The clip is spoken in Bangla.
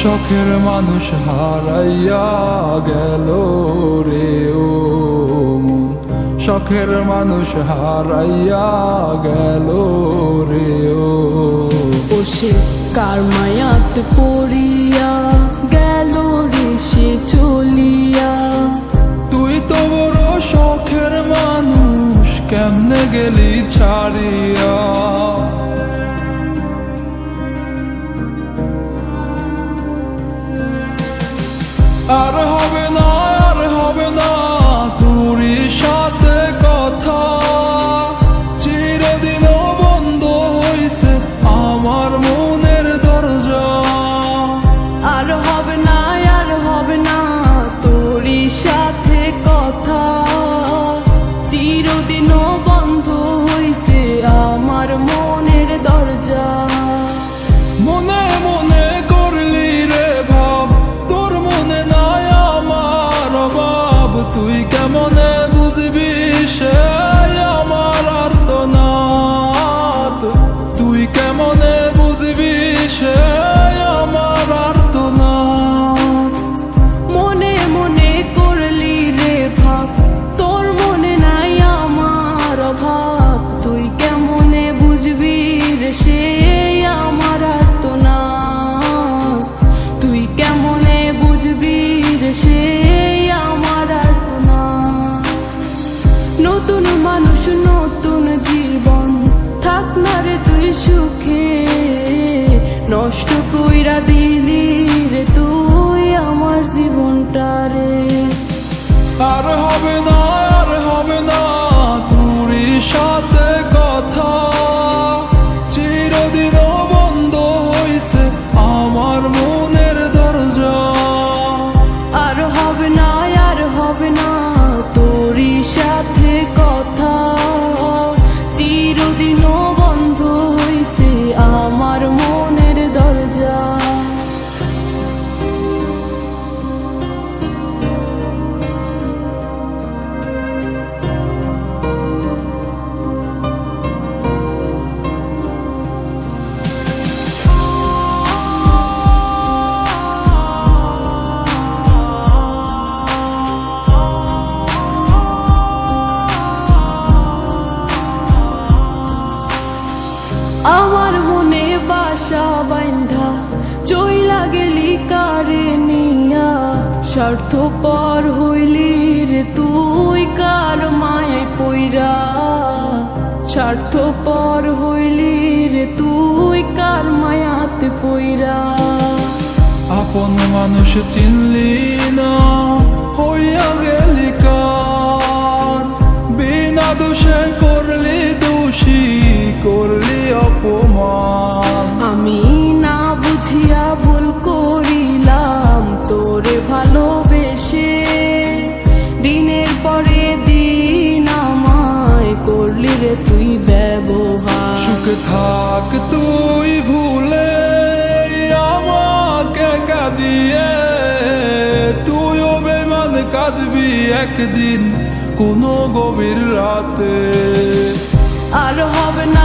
শখের মানুষ হারাইয়া গেল রে ও মন, শখের মানুষ হারাইয়া গেল রে ও। সে কার মায়াত পড়িয়া গেল রে সে চলিয়া। তুই তো বড় শখের মানুষ, কেমনে গেলি ছাড়িয়া। আর হবে না, আর হবে না তোরই সাথে কথা, চিরদিনও বন্ধ হইছে আমার মনের দরজা। আর হবে না, আর হবে না তোরই সাথে কথা, চিরদিনও বন্ধ হইছে আমার মনের দরজা। মনে মনে করলি রে ভাব, তোর মনে নাই আমার অভাব। তুই কেমনে বুঝবি সে আমার আর্তনাদ, তুই কেমনে বুঝবি সে আমার আর্তনাদ। মনে মনে করলি রে ভাব, তোর মনে নাই আমার অভাব। তুই কেমনে বুঝবি রে সে আমার আর্তনাদ, তুই কেমনে বুঝবি রে সে আমার আর্তনাদ। নতুন মানুষ নতুন জীবন, থাক না রে তুই সুখে, নষ্ট কইরা দিলি রে তুই আমার জীবনটা রে। আর হবে না, আর হবে না তোরই সাথে কথা, চিরদিনও বন্ধ হইছে আমার মনের দরজা। আর হবে না, আর হবে না তোরই সাথে কথা, চিরদিনও বন্ধ হইছে আমার মনের দরজা। আমার মনে বাসা বাইন্ধা চইলা গেলি কারে নিয়া, স্বার্থপর হইলি রে তুই কার মায়ায় পইরা। স্বার্থপর হইলি রে তুই কার মায়াতে পইরা। আপন মানুষ চিনলি না, হইয়া গেলি কার। বিনা দোষে করলি দোষী, করলি অপমান। আমি না বুঝিয়া ভুল করিলাম তোরে ভালোবেসে, দিনের পরে দিন আমায় করলি রে তুই ব্যবহার। সুখে থাক তুই ভুলে আমাকে কাঁদিয়ে, তুইও বেমান কাঁদবি একদিন কোনো গভীর রাতে। আর হবে না,